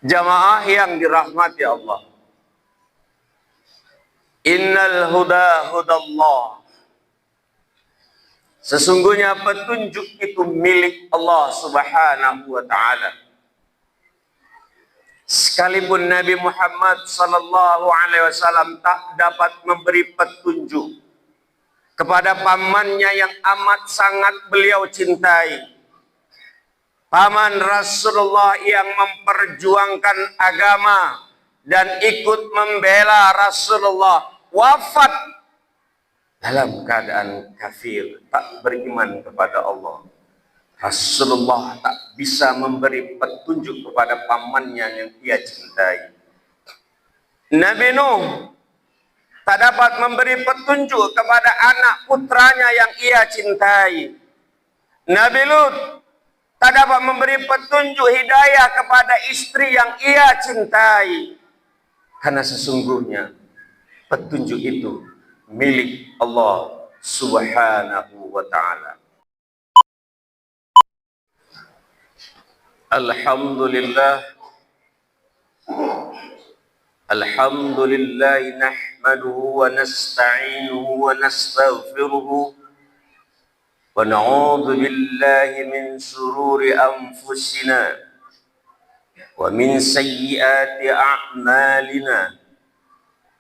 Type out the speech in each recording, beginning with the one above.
Jamaah yang dirahmati Allah. Innal huda hudallah. Sesungguhnya petunjuk itu milik Allah Subhanahu wa ta'ala. Sekalipun Nabi Muhammad sallallahu alaihi wasallam tak dapat memberi petunjuk kepada pamannya yang amat sangat beliau cintai, paman Rasulullah yang memperjuangkan agama dan ikut membela Rasulullah, wafat dalam keadaan kafir, tak beriman kepada Allah. Rasulullah tak bisa memberi petunjuk kepada pamannya yang ia cintai. Nabi Nuh tak dapat memberi petunjuk kepada anak putranya yang ia cintai. Nabi Lut tak dapat memberi petunjuk hidayah kepada istri yang ia cintai. Karena sesungguhnya petunjuk itu milik Allah Subhanahu wa ta'ala. Alhamdulillah. Alhamdulillah nahmaduhu wa nasta'inuhu wa nastaghfiruhu wa na'udzu billahi min shururi anfusina wa min sayyiati a'malina.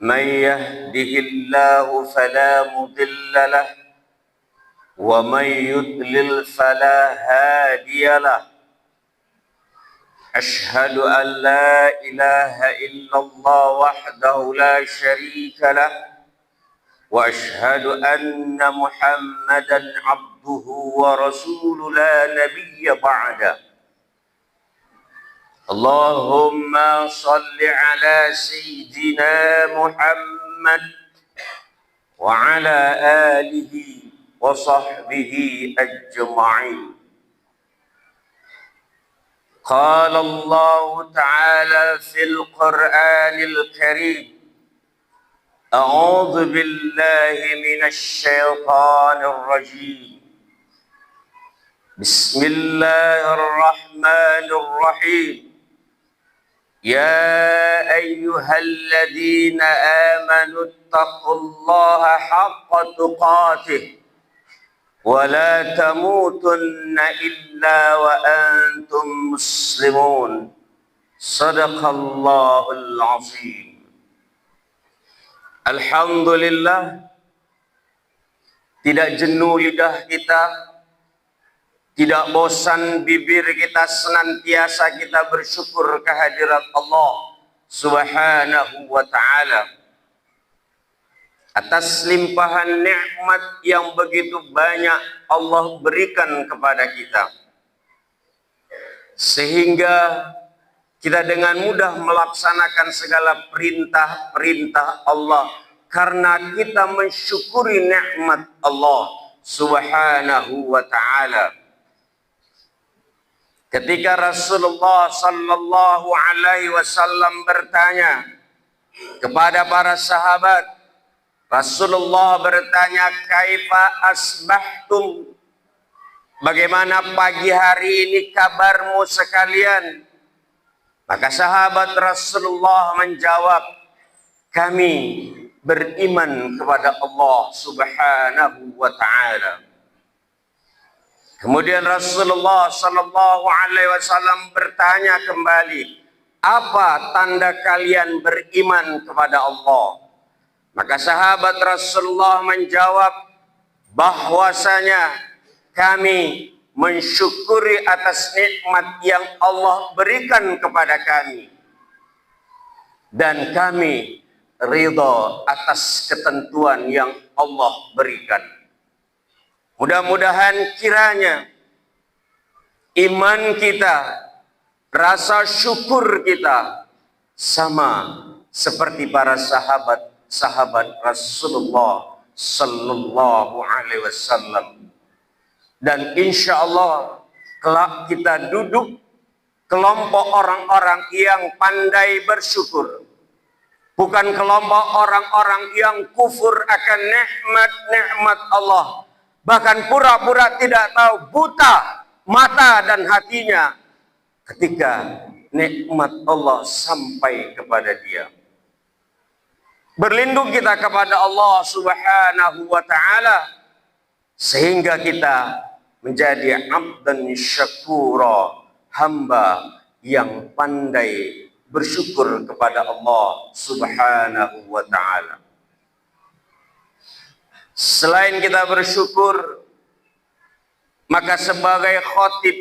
Man yahdihillahu fala mudilla lahu wa man yudlil fala hadiya lahu. أشهد أن لا إله إلا الله وحده لا شريك له وأشهد أن محمدا عبده ورسوله لا نبي بعده. اللهم صل على سيدنا محمد وعلى آله وصحبه أجمعين. قال الله تعالى في القرآن الكريم: أعوذ بالله من الشيطان الرجيم. بسم الله الرحمن الرحيم. يا أيها الذين آمنوا اتقوا الله حق تقاته ولا تموتن إلا وأنتم مسلمون. صدق الله العظيم. Alhamdulillah, tidak jenuh lidah kita, tidak bosan bibir kita, senantiasa kita bersyukur kehadirat Allah Subhanahu wa ta'ala atas limpahan nikmat yang begitu banyak Allah berikan kepada kita, sehingga kita dengan mudah melaksanakan segala perintah-perintah Allah karena kita mensyukuri nikmat Allah Subhanahu wa ta'ala. Ketika Rasulullah sallallahu alaihi wasallam bertanya kepada para sahabat, Rasulullah bertanya, kaifa asbahtum? Bagaimana pagi hari ini kabarmu sekalian? Maka sahabat Rasulullah menjawab, kami beriman kepada Allah Subhanahu wa ta'ala. Kemudian Rasulullah sallallahu alaihi wasallam bertanya kembali, apa tanda kalian beriman kepada Allah? Maka sahabat Rasulullah menjawab bahwasanya kami mensyukuri atas nikmat yang Allah berikan kepada kami dan kami ridha atas ketentuan yang Allah berikan. Mudah-mudahan kiranya iman kita, rasa syukur kita sama seperti para sahabat Rasulullah sallallahu alaihi wasallam. Dan insya Allah kelak kita duduk kelompok orang-orang yang pandai bersyukur, bukan kelompok orang-orang yang kufur akan nikmat-nikmat Allah, bahkan pura-pura tidak tahu, buta mata dan hatinya ketika nikmat Allah sampai kepada dia. Berlindung kita kepada Allah Subhanahu wa taala sehingga kita menjadi abdan syakura, hamba yang pandai bersyukur kepada Allah Subhanahu wa taala. Selain kita bersyukur, maka sebagai khatib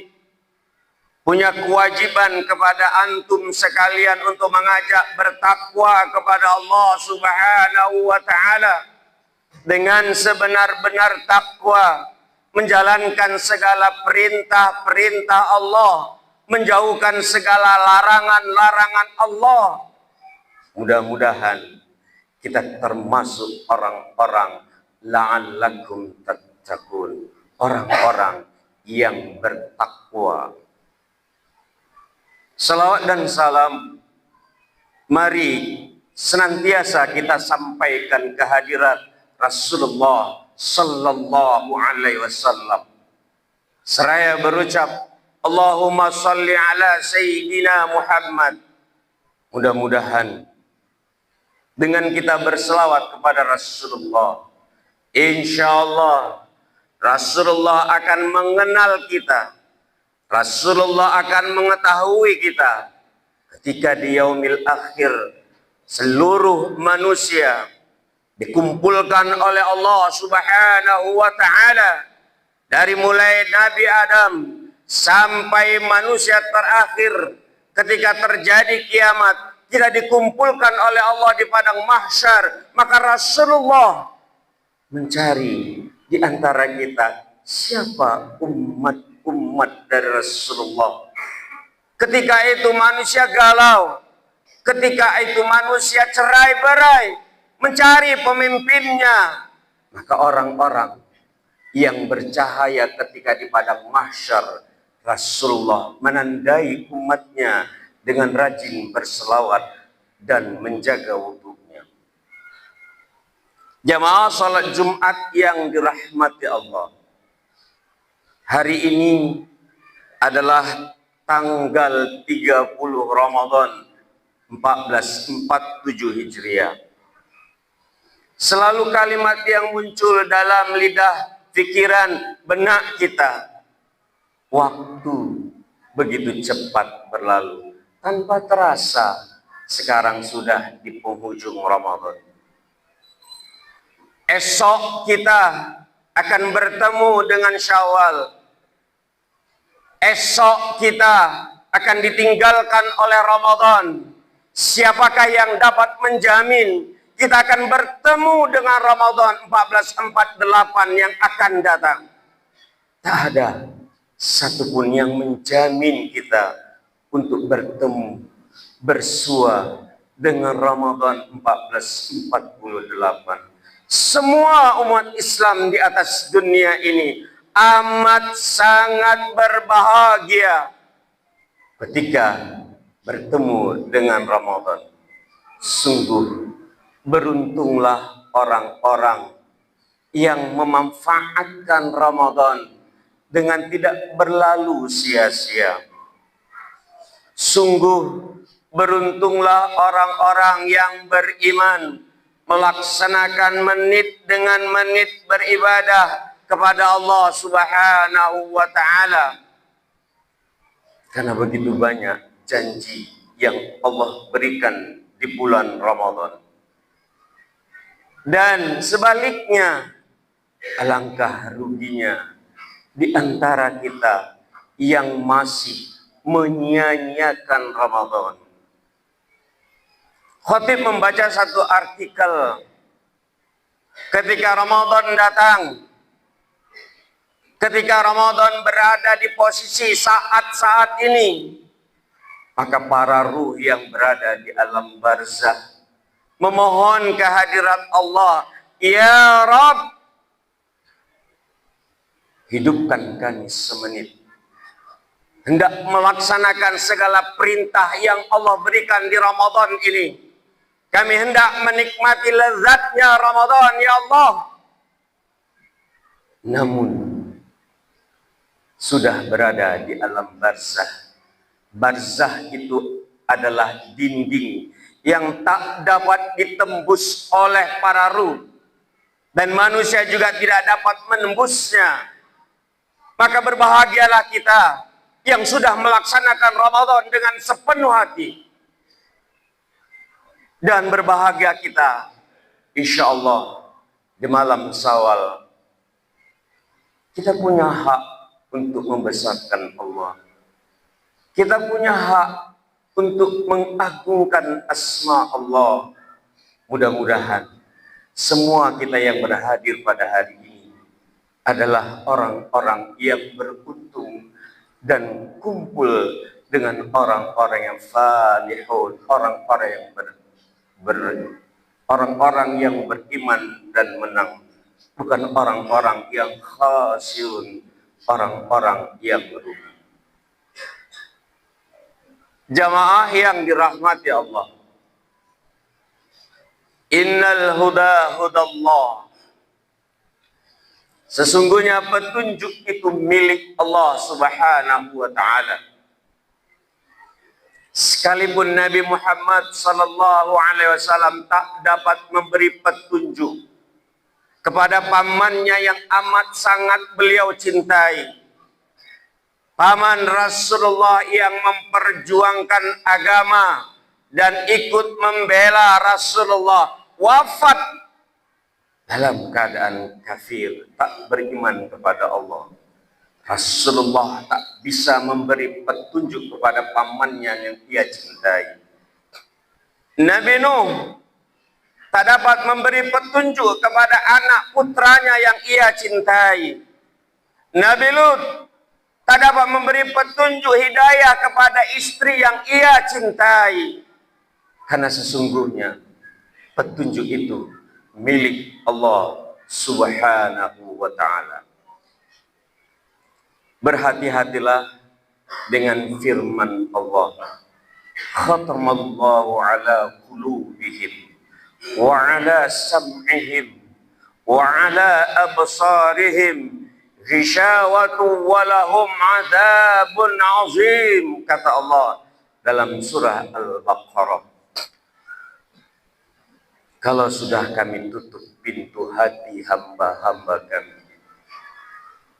punya kewajiban kepada antum sekalian untuk mengajak bertakwa kepada Allah Subhanahu wa taala dengan sebenar-benar takwa, menjalankan segala perintah-perintah Allah, menjauhkan segala larangan-larangan Allah. Mudah-mudahan kita termasuk orang-orang la'allakum tattaqun, orang-orang yang bertakwa. Salawat dan salam mari senantiasa kita sampaikan kehadirat Rasulullah sallallahu alaihi wasallam. Seraya berucap Allahumma salli ala Sayyidina Muhammad. Mudah-mudahan dengan kita berselawat kepada Rasulullah, insyaallah Rasulullah akan mengenal kita. Rasulullah akan mengetahui kita ketika di yaumil akhir seluruh manusia dikumpulkan oleh Allah Subhanahu wa taala, dari mulai Nabi Adam sampai manusia terakhir. Ketika terjadi kiamat, kita dikumpulkan oleh Allah di padang mahsyar, maka Rasulullah mencari di antara kita siapa umat dari Rasulullah. Ketika itu manusia galau, ketika itu manusia cerai-berai mencari pemimpinnya, maka orang-orang yang bercahaya ketika di padang mahsyar, Rasulullah menandai umatnya dengan rajin berselawat dan menjaga wudunya. Jamaah salat Jumat yang dirahmati Allah, hari ini adalah tanggal 30 Ramadan 1447 Hijriah. Selalu kalimat yang muncul dalam lidah, pikiran, benak kita, waktu begitu cepat berlalu tanpa terasa. Sekarang sudah di penghujung Ramadan. Esok kita akan bertemu dengan Syawal. Esok kita akan ditinggalkan oleh Ramadan. Siapakah yang dapat menjamin kita akan bertemu dengan Ramadan 1448 yang akan datang? Tak ada satupun yang menjamin kita untuk bertemu, bersua dengan Ramadan 1448. Semua umat Islam di atas dunia ini amat sangat berbahagia ketika bertemu dengan Ramadan. Sungguh beruntunglah orang-orang yang memanfaatkan Ramadan dengan tidak berlalu sia-sia. Sungguh beruntunglah orang-orang yang beriman melaksanakan menit dengan menit beribadah kepada Allah Subhanahu wa taala. Karena begitu banyak janji yang Allah berikan di bulan Ramadan. Dan sebaliknya, alangkah ruginya di antara kita yang masih menyia-nyiakan Ramadan. Khatib membaca satu artikel ketika Ramadan datang, ketika Ramadan berada di posisi saat-saat ini, maka para ruh yang berada di alam barzakh memohon kehadirat Allah, ya Rabb, hidupkan kami semenit, hendak melaksanakan segala perintah yang Allah berikan di Ramadan ini. Kami hendak menikmati lezatnya Ramadan, ya Allah. Namun sudah berada di alam barzakh, Barzah itu adalah dinding yang tak dapat ditembus oleh para ruh, dan manusia juga tidak dapat menembusnya. Maka berbahagialah kita yang sudah melaksanakan Ramadan dengan sepenuh hati. Dan berbahagia kita, insya Allah, di malam Syawal. Kita punya hak untuk membesarkan Allah. Kita punya hak untuk mengagungkan asma Allah. Mudah-mudahan semua kita yang berhadir pada hari ini adalah orang-orang yang beruntung dan kumpul dengan orang-orang yang falihun, orang-orang yang beriman dan menang, bukan orang-orang yang khasiun, orang-orang yang merugi. Jamaah yang dirahmati Allah, innal huda hudallah. Sesungguhnya petunjuk itu milik Allah Subhanahu wa ta'ala. Sekalipun Nabi Muhammad sallallahu alaihi wasallam tak dapat memberi petunjuk kepada pamannya yang amat sangat beliau cintai, paman Rasulullah yang memperjuangkan agama dan ikut membela Rasulullah, wafat dalam keadaan kafir, tak beriman kepada Allah. Rasulullah tak bisa memberi petunjuk kepada pamannya yang ia cintai. Nabi Nuh tak dapat memberi petunjuk kepada anak putranya yang ia cintai. Nabi Lut tak dapat memberi petunjuk hidayah kepada istri yang ia cintai. Karena sesungguhnya petunjuk itu milik Allah Subhanahu wa ta'ala. Berhati-hatilah dengan firman Allah. Khatamallahu ala qulubihim wa ala sam'ihim wa ala absarihim ghishawatu wa lahum adabun azim, kata Allah dalam surah Al-Baqarah. Kalau sudah kami tutup pintu hati hamba-hamba kami,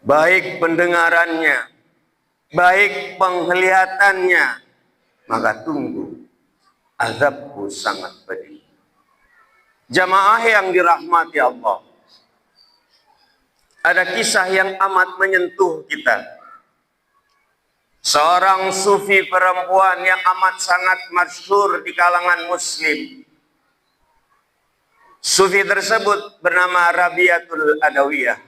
baik pendengarannya, baik penglihatannya, maka tunggu azabku sangat pedih. Jamaah yang dirahmati Allah, ada kisah yang amat menyentuh kita. Seorang sufi perempuan yang amat sangat masyhur di kalangan muslim. Sufi tersebut bernama Rabiatul Adawiyah.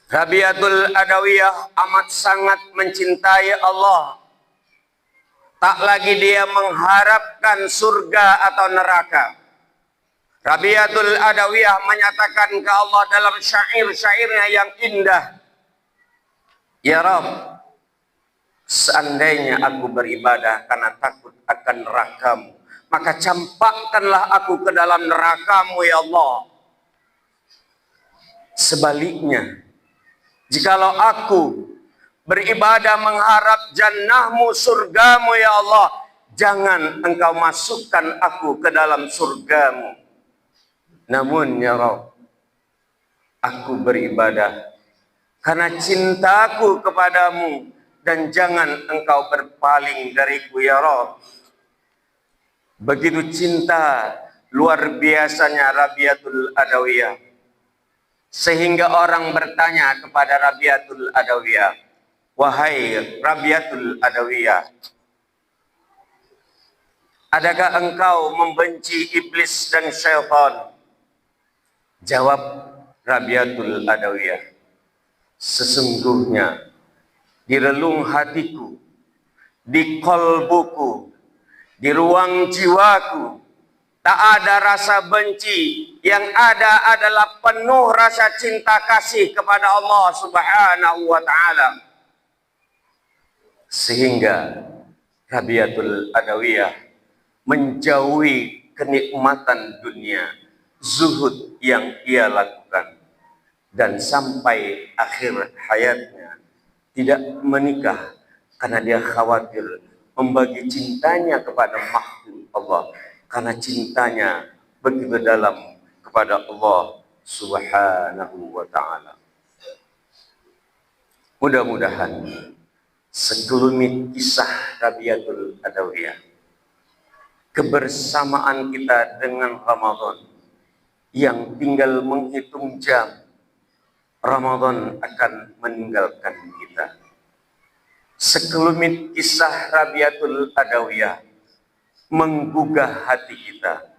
Rabiatul Adawiyah amat sangat mencintai Allah. Tak lagi dia mengharapkan surga atau neraka. Rabiatul Adawiyah menyatakan ke Allah dalam syair-syairnya yang indah, ya Rabb, seandainya aku beribadah karena takut akan nerakamu, maka campakkanlah aku ke dalam nerakamu ya Allah. Sebaliknya, jikalau aku beribadah mengharap jannahmu, surgamu ya Allah, jangan engkau masukkan aku ke dalam surgamu. Namun ya Rabb, aku beribadah karena cintaku kepadamu, dan jangan engkau berpaling dariku ya Rabb. Begitu cinta luar biasanya Rabiatul Adawiyah, sehingga orang bertanya kepada Rabiatul Adawiyah, wahai Rabiatul Adawiyah, adakah engkau membenci iblis dan syaitan? Jawab Rabiatul Adawiyah, sesungguhnya di relung hatiku, di kolbuku, di ruang jiwaku, tak ada rasa benci. Yang ada adalah penuh rasa cinta kasih kepada Allah Subhanahu wa ta'ala. Sehingga Rabiatul Adawiyah menjauhi kenikmatan dunia, zuhud yang ia lakukan, dan sampai akhir hayatnya tidak menikah karena dia khawatir membagi cintanya kepada makhluk Allah, karena cintanya begitu dalam kepada Allah Subhanahu wa ta'ala. Mudah-mudahan sekelumit kisah Rabiatul Adawiyah, kebersamaan kita dengan Ramadan yang tinggal menghitung jam, Ramadan akan meninggalkan kita. Sekelumit kisah Rabiatul Adawiyah menggugah hati kita.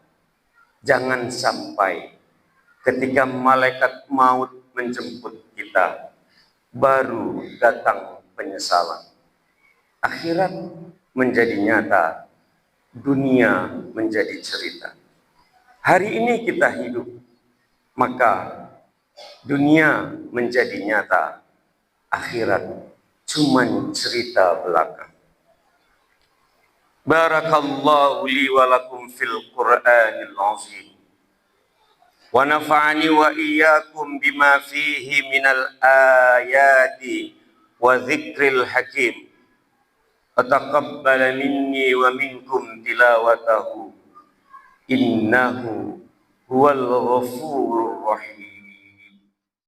Jangan sampai ketika malaikat maut menjemput kita, baru datang penyesalan. Akhirat menjadi nyata, dunia menjadi cerita. Hari ini kita hidup, maka dunia menjadi nyata, akhirat cuman cerita belaka. Barakallahu li wa lakum fil Qur'anil azim. Wa nafa'ani wa iyyakum bima fihi minal ayati wa dzikril hakim. Wa taqabbala minni wa minkum tilawatahu. Innahu huwal ghafurur rahim.